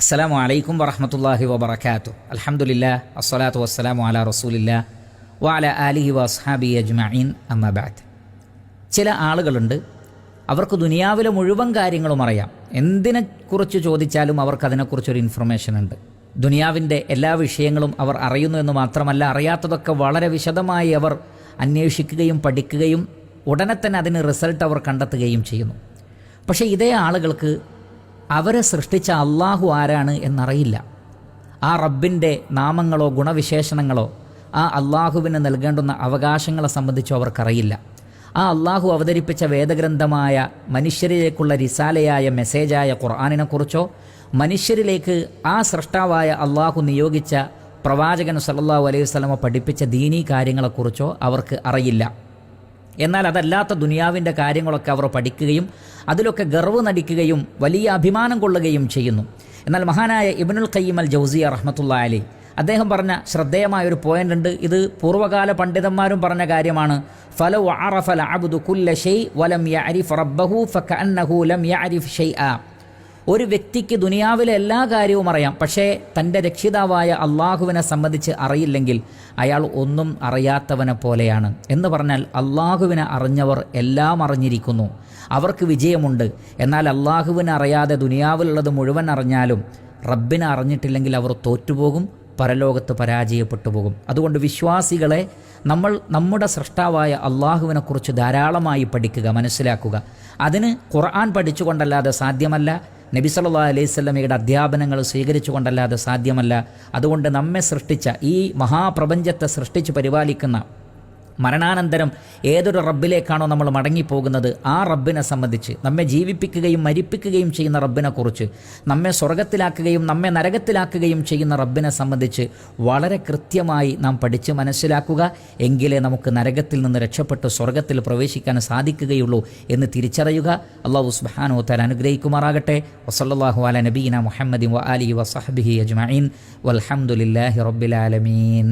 അസ്സലാമു അലൈക്കും വറഹ്മത്തുള്ളാഹി വബറകാതുഹു. അൽഹംദുലില്ലാഹ് അസ്സലാത്തു വസ്സലാമു അലാ റസൂലില്ലാഹ് വഅലാ ആലിഹി വഅസ്ഹാബിഹി അജ്മഈൻ അമ്മാ ബഅദ്. ചില ആളുകളുണ്ട്, അവർക്ക് ദുനിയാവിലെ മുഴുവൻ കാര്യങ്ങളും അറിയാം. എന്തിനെക്കുറിച്ച് ചോദിച്ചാലും അവർക്ക് അതിനെക്കുറിച്ചൊരു ഇൻഫർമേഷൻ ഉണ്ട്. ദുനിയാവിൻ്റെ എല്ലാ വിഷയങ്ങളും അവർ അറിയുന്നു എന്ന് മാത്രമല്ല, അറിയാത്തതൊക്കെ വളരെ വിശദമായി അവർ അന്വേഷിക്കുകയും പഠിക്കുകയും ഉടനെ തന്നെ അതിന് റിസൾട്ട് അവർ കണ്ടെത്തുകയും ചെയ്യുന്നു. പക്ഷേ ഇതേ ആളുകൾക്ക് അവരെ സൃഷ്ടിച്ച അള്ളാഹു ആരാണ് എന്നറിയില്ല. ആ റബ്ബിൻ്റെ നാമങ്ങളോ ഗുണവിശേഷണങ്ങളോ ആ അള്ളാഹുവിന് നൽകേണ്ടുന്ന അവകാശങ്ങളെ സംബന്ധിച്ചോ അവർക്കറിയില്ല. ആ അള്ളാഹു അവതരിപ്പിച്ച വേദഗ്രന്ഥമായ മനുഷ്യരിലേക്കുള്ള റിസാലയായ മെസ്സേജായ ഖുർആനിനെക്കുറിച്ചോ മനുഷ്യരിലേക്ക് ആ സൃഷ്ടാവായ അള്ളാഹു നിയോഗിച്ച പ്രവാചകൻ സല്ലല്ലാഹു അലൈഹി വസല്ലമ പഠിപ്പിച്ച ദീനീ കാര്യങ്ങളെക്കുറിച്ചോ അവർക്ക് അറിയില്ല. എന്നാൽ അതല്ലാത്ത ദുനിയാവിൻ്റെ കാര്യങ്ങളൊക്കെ അവർ പഠിക്കുകയും അതിലൊക്കെ ഗർവ് നടിക്കുകയും വലിയ അഭിമാനം കൊള്ളുകയും ചെയ്യുന്നു. എന്നാൽ മഹാനായ ഇബ്നുൽ ഖയ്യിം അൽ ജൗസിയ്യ റഹ്മത്തുള്ളാഹി അലൈഹി അദ്ദേഹം പറഞ്ഞ ശ്രദ്ധേയമായൊരു പോയിൻ്റ് ഉണ്ട്. ഇത് പൂർവ്വകാല പണ്ഡിതന്മാരും പറഞ്ഞ കാര്യമാണ്. ഫലൗ അറഫൽ അബ്ദു കുല്ല ഷൈ വലം യഅരിഫ് റബ്ബഹു ഫകഅന്നഹു ലം യഅരിഫ് ഷൈഅ. ഒരു വ്യക്തിക്ക് ദുനിയാവിലെ എല്ലാ കാര്യവും അറിയാം, പക്ഷേ തൻ്റെ രക്ഷിതാവായ അള്ളാഹുവിനെ സംബന്ധിച്ച് അറിയില്ലെങ്കിൽ അയാൾ ഒന്നും അറിയാത്തവനെ പോലെയാണ്. എന്ന് പറഞ്ഞാൽ അള്ളാഹുവിനെ അറിഞ്ഞവർ എല്ലാം അറിഞ്ഞിരിക്കുന്നു, അവർക്ക് വിജയമുണ്ട്. എന്നാൽ അള്ളാഹുവിനെ അറിയാതെ ദുനിയാവിലുള്ളത് മുഴുവൻ അറിഞ്ഞാലും റബ്ബിനെ അറിഞ്ഞിട്ടില്ലെങ്കിൽ അവർ തോറ്റുപോകും, പരലോകത്ത് പരാജയപ്പെട്ടു പോകും. അതുകൊണ്ട് വിശ്വാസികളെ നമ്മൾ നമ്മുടെ സൃഷ്ടാവായ അള്ളാഹുവിനെക്കുറിച്ച് ധാരാളമായി പഠിക്കുക, മനസ്സിലാക്കുക. അതിന് ഖുർആൻ പഠിച്ചുകൊണ്ടല്ലാതെ സാധ്യമല്ല, നബി സല്ലല്ലാഹു അലൈഹി വസല്ലമയുടെ അധ്യാപനങ്ങൾ സ്വീകരിച്ചുകൊണ്ടല്ലാതെ സാധ്യമല്ല. അതുകൊണ്ട് നമ്മെ സൃഷ്ടിച്ച ഈ മഹാപ്രപഞ്ചത്തെ സൃഷ്ടിച്ച് പരിപാലിക്കുന്ന മരണാനന്തരം ഏതൊരു റബ്ബിലേക്കാണോ നമ്മൾ മടങ്ങിപ്പോകുന്നത് ആ റബ്ബിനെ സംബന്ധിച്ച്, നമ്മെ ജീവിപ്പിക്കുകയും മരിപ്പിക്കുകയും ചെയ്യുന്ന റബ്ബിനെക്കുറിച്ച്, നമ്മെ സ്വർഗത്തിലാക്കുകയും നമ്മെ നരകത്തിലാക്കുകയും ചെയ്യുന്ന റബ്ബിനെ സംബന്ധിച്ച് വളരെ കൃത്യമായി നാം പഠിച്ച് മനസ്സിലാക്കുക. എങ്കിലേ നമുക്ക് നരകത്തിൽ നിന്ന് രക്ഷപ്പെട്ട് സ്വർഗത്തിൽ പ്രവേശിക്കാൻ സാധിക്കുകയുള്ളൂ എന്ന് തിരിച്ചറിയുക. അല്ലാഹു സുബ്ഹാനഹു വ തആല അനുഗ്രഹിക്കുമാറാകട്ടെ. വസല്ലല്ലാഹു അലാ നബീന മുഹമ്മദിൻ വ ആലിഹി വസഹ്ബിഹി അജ്മഈൻ വൽഹംദുലില്ലാഹി റബ്ബിൽ ആലമീൻ.